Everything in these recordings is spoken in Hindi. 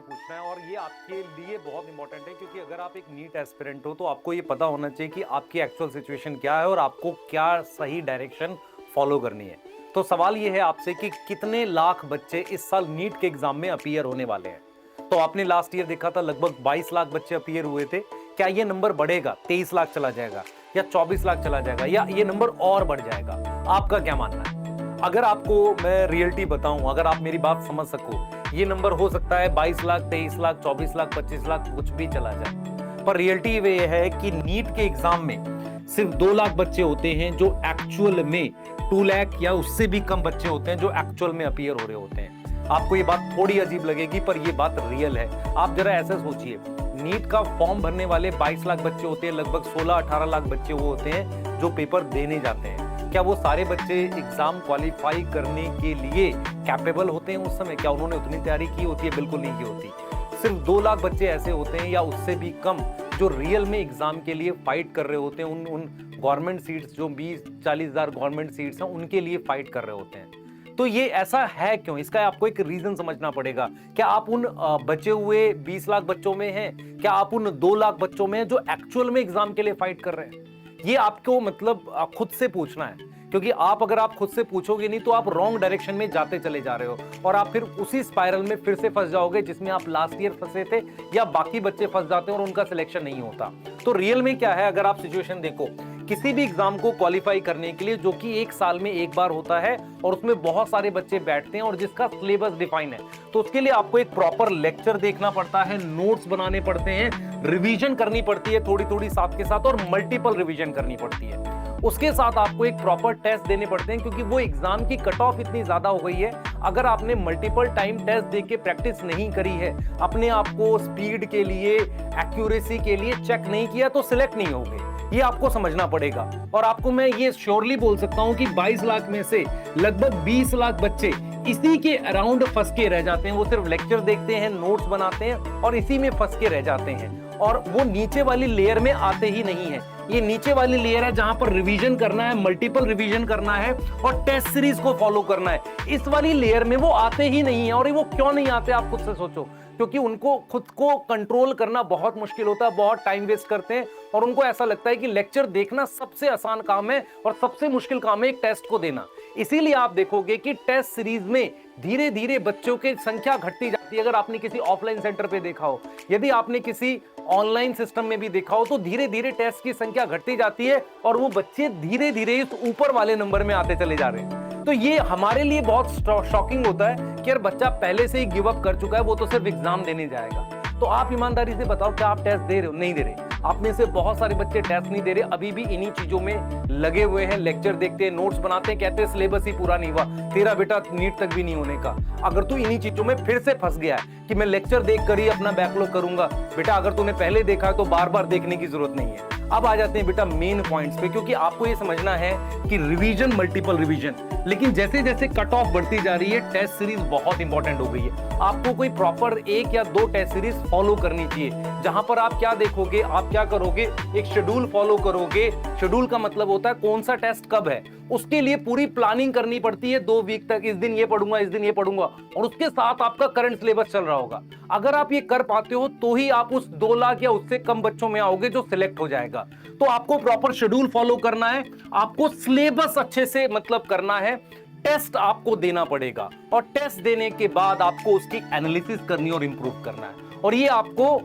पूछना है और ये आपके लिए बहुत इंपॉर्टेंट है क्योंकि अगर आप एक नीट एस्पिरेंट हो तो आपको ये पता होना चाहिए कि आपकी एक्चुअल सिचुएशन क्या है और आपको क्या सही डायरेक्शन फॉलो करनी है। तो सवाल ये है आपसे कि कितने लाख बच्चे इस साल नीट के एग्जाम में अपीयर होने वाले हैं। तो आपने लास्ट ईयर देखा था लगभग 22 लाख बच्चे अपीयर हुए थे। क्या ये नंबर बढ़ेगा, 23 लाख चला जाएगा या 24 लाख चला जाएगा या ये नंबर और बढ़ जाएगा? आपका क्या मानना है? अगर आपको मैं रियलिटी बताऊं, अगर आप मेरी बात समझ सको, ये नंबर हो सकता है 22 लाख, 23 लाख, 24 लाख, 25 लाख, कुछ भी चला जाए। पर रियलिटी ये है कि नीट के एग्जाम में सिर्फ 2 लाख बच्चे होते हैं जो एक्चुअल में 2 लाख या उससे भी कम बच्चे होते हैं जो एक्चुअल में अपीयर हो रहे होते हैं। आपको ये बात थोड़ी अजीब लगेगी पर ये बात रियल है। आप जरा ऐसे सोचिए, नीट का फॉर्म भरने वाले 22 लाख बच्चे होते हैं, लगभग 16-18 लाख बच्चे वो होते हैं जो पेपर देने जाते हैं। क्या वो सारे बच्चे एग्जाम क्वालिफाई करने के लिए कैपेबल होते हैं उस समय? क्या उन्होंने उतनी तैयारी की होती है? बिल्कुल नहीं की होती। सिर्फ 2 लाख बच्चे ऐसे होते हैं या उससे भी कम जो रियल में एग्जाम के लिए फाइट कर रहे होते हैं। उन गवर्नमेंट सीट्स जो 20-40 हजार गवर्नमेंट सीट्स हैं उनके लिए फाइट कर रहे होते हैं। तो ये ऐसा है क्यों? इसका आपको एक रीजन समझना पड़ेगा। क्या आप उन बचे हुए 20 लाख बच्चों में हैं? क्या आप उन 2 लाख बच्चों में हैं जो एक्चुअल में एग्जाम के लिए फाइट कर रहे हैं? ये आपको मतलब खुद से पूछना है, क्योंकि अगर आप खुद से पूछोगे नहीं तो आप रॉन्ग डायरेक्शन में जाते चले जा रहे हो और आप फिर उसी स्पाइरल में फिर से फंस जाओगे जिसमें आप लास्ट ईयर फंसे थे या बाकी बच्चे फंस जाते हैं और उनका सिलेक्शन नहीं होता। तो रियल में क्या है, अगर आप सिचुएशन देखो, किसी भी एग्जाम को क्वालिफाई करने के लिए जो कि 1 साल में एक बार होता है और उसमें बहुत सारे बच्चे बैठते हैं और जिसका सिलेबस डिफाइन है, तो उसके लिए आपको एक प्रॉपर लेक्चर देखना पड़ता है, नोट्स बनाने पड़ते हैं, रिवीजन करनी पड़ती है थोड़ी थोड़ी साथ के साथ और मल्टीपल रिवीजन करनी पड़ती है। उसके साथ आपको एक प्रॉपर टेस्ट देने पड़ते हैं क्योंकि वो एग्जाम की कट ऑफ इतनी ज्यादा हो गई है। अगर आपने मल्टीपल टाइम टेस्ट देके प्रैक्टिस नहीं करी है, अपने आप को स्पीड के लिए, एक्यूरेसी के लिए चेक नहीं किया तो सिलेक्ट नहीं होगे। ये आपको समझना पड़ेगा। और आपको मैं ये श्योरली बोल सकता हूं कि 22 लाख में से लगभग 20 लाख बच्चे इसी के अराउंड फंस के रह जाते हैं। वो सिर्फ लेक्चर देखते हैं, नोट्स बनाते हैं और इसी में फंस के रह जाते हैं और वो नीचे वाली लेयर में आते ही नहीं है। ये नीचे वाली लेयर है जहां पर रिवीजन करना है, मल्टीपल रिवीजन करना है और टेस्ट सीरीज को फॉलो करना है। इस वाली लेयर में वो आते ही नहीं है। और वो क्यों नहीं आते आप खुद से सोचो, क्योंकि उनको खुद को कंट्रोल करना बहुत मुश्किल होता है, बहुत टाइम वेस्ट करते हैं और उनको ऐसा लगता है कि लेक्चर देखना सबसे आसान काम है और सबसे मुश्किल काम है एक टेस्ट को देना। इसीलिए आप देखोगे कि टेस्ट सीरीज में धीरे धीरे बच्चों की संख्या घटती जाती है। अगर आपने किसी ऑफलाइन सेंटर पे देखा हो, यदि आपने किसी ऑनलाइन सिस्टम में भी देखा हो, तो धीरे धीरे टेस्ट की संख्या घटती जाती है और वो बच्चे धीरे धीरे इस ऊपर वाले नंबर में आते चले जा रहे हैं। तो ये हमारे लिए बहुत शॉकिंग होता है कि यार बच्चा पहले से ही गिव अप कर चुका है, वो तो सिर्फ एग्जाम देने जाएगा। तो आप ईमानदारी से बताओ, क्या आप टेस्ट दे रहे हो? नहीं दे रहे। आप में से बहुत सारे बच्चे टेस्ट नहीं दे रहे, अभी भी इन्हीं चीजों में लगे हुए हैं, लेक्चर देखते हैं, नोट्स बनाते हैं, कहते हैं सिलेबस ही पूरा नहीं हुआ, तेरा बेटा नीट तक भी नहीं होने का। अगर तू इन्हीं चीजों में फिर से फंस गया है कि मैं लेक्चर देख कर ही अपना बैकलॉग करूंगा, बेटा अगर तूने पहले देखा है तो बार बार देखने की जरूरत नहीं है। अब आ जाते हैं बेटा मेन पॉइंट्स पे, क्योंकि आपको ये समझना है कि रिवीजन, मल्टीपल रिवीजन, लेकिन जैसे जैसे कट ऑफ बढ़ती जा रही है, टेस्ट सीरीज बहुत इंपॉर्टेंट हो गई है। आपको कोई प्रॉपर 1 या 2 टेस्ट सीरीज फॉलो करनी चाहिए, जहां पर आप क्या देखोगे, आप क्या करोगे, एक शेड्यूल फॉलो करोगे। शेड्यूल का मतलब होता है कौन सा टेस्ट कब है, उसके लिए पूरी प्लानिंग करनी पड़ती है 2 वीक तक। इस दिन ये पढ़ूंगा, इस दिन ये पढ़ूंगा और उसके साथ आपका करंट सिलेबस चल रहा होगा। अगर आप ये कर पाते हो तो ही आप उस 2 लाख या उससे कम बच्चों में आओगे जो सिलेक्ट हो जाएगा। तो आपको प्रॉपर शेड्यूल फॉलो करना है, आपको सिलेबस अच्छे से मतलब करना है, टेस्ट आपको देना पड़ेगा और टेस्ट देने के बाद आपको उसकी एनालिसिस करनी और इंप्रूव करना है। और ये आपको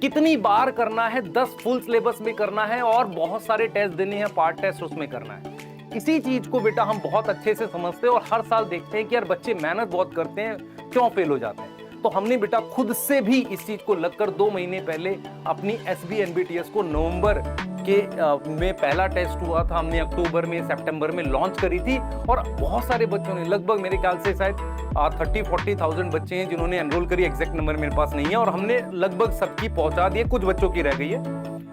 कितनी बार करना है, 10 फुल सिलेबस में करना है और बहुत सारे टेस्ट देने हैं, पार्ट टेस्ट उसमें करना है। इसी चीज को बेटा हम बहुत अच्छे से समझते हैं और हर साल देखते हैं कि यार बच्चे मेहनत बहुत करते हैं, क्यों फेल हो जाते हैं। तो हमने बेटा खुद से भी इस चीज को लगकर 2 महीने पहले अपनी SBNBTS को नवंबर के में पहला टेस्ट हुआ था, हमने अक्टूबर में, सितंबर में लॉन्च करी थी और बहुत सारे बच्चों ने, लगभग मेरे ख्याल से शायद 30-40,000 बच्चे हैं जिन्होंने एनरोल करी। एग्जैक्ट नंबर मेरे पास नहीं है और हमने लगभग सबकी पहुंचा दी है, कुछ बच्चों की रह गई है,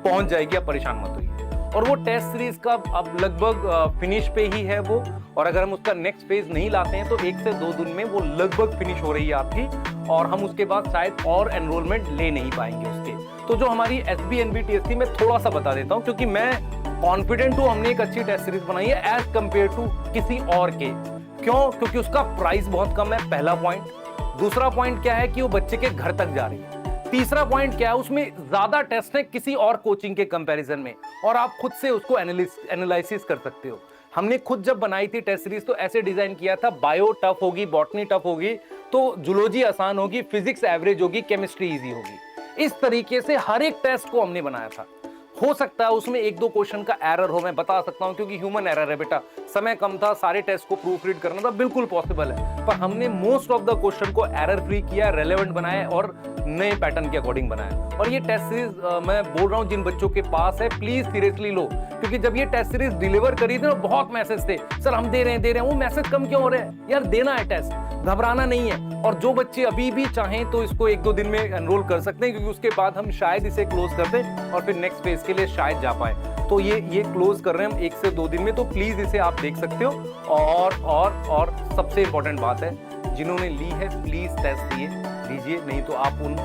पहुंच जाएगी, आप परेशान मत होइए। और वो टेस्ट सीरीज का अब लगभग फिनिश पे ही है वो, और अगर हम उसका नेक्स्ट फेज नहीं लाते हैं तो 1 से 2 दिन में वो लगभग फिनिश हो रही है आपकी और हम उसके बाद शायद और एनरोलमेंट ले नहीं पाएंगे उसके। तो जो हमारी SBNBTS थी, मैं थोड़ा सा बता देता हूं क्योंकि मैं कॉन्फिडेंट हूं हमने एक अच्छी टेस्ट सीरीज बनाई है एज कंपेयर टू किसी और के। क्यों? क्योंकि उसका प्राइस बहुत कम है, पहला पॉइंट। दूसरा पॉइंट क्या है कि वो बच्चे के घर तक जा रही है। तीसरा पॉइंट क्या है, उसमें ज्यादा टेस्ट है किसी और कोचिंग के कंपैरिजन में, और आप खुद से उसको एनालिसिस कर सकते हो। हमने खुद जब बनाई थी टेस्ट सीरीज तो ऐसे डिजाइन किया था, बायो टफ होगी, बॉटनी टफ होगी, तो जूलॉजी आसान होगी, फिजिक्स एवरेज होगी, केमिस्ट्री इजी होगी। इस तरीके से हर एक टेस्ट को हमने बनाया था। हो सकता है उसमें एक दो क्वेश्चन का एरर हो, मैं बता सकता हूं, क्योंकि ह्यूमन एरर है बेटा, समय कम था, सारे टेस्ट को प्रूफ रीड करना था, बिल्कुल पॉसिबल है, पर हमने मोस्ट ऑफ द क्वेश्चन को एरर फ्री किया, रेलेवेंट बनाया और नए पैटर्न के अकॉर्डिंग बनाया। और ये टेस्ट सीरीज मैं बोल रहा हूं जिन बच्चों के पास है प्लीज सीरियसली लो, क्योंकि जब ये टेस्ट सीरीज डिलीवर करी थी ना बहुत मैसेज थे, सर हम दे रहे हैं, वो मैसेज कम क्यों हो रहे हैं यार, देना है टेस्ट, घबराना नहीं है। और जो बच्चे अभी भी चाहें तो इसको एक दो दिन में एनरोल कर सकते हैं, क्योंकि उसके बाद हम शायद इसे क्लोज कर दें और फिर नेक्स्ट फेज के लिए शायद जा पाए। तो ये क्लोज कर रहे हैं हम 1 से 2 दिन में, तो प्लीज इसे आप देख सकते हो। और सबसे इंपॉर्टेंट बात है, जिन्होंने ली है प्लीज टेस्ट लीजिए, नहीं तो आप उन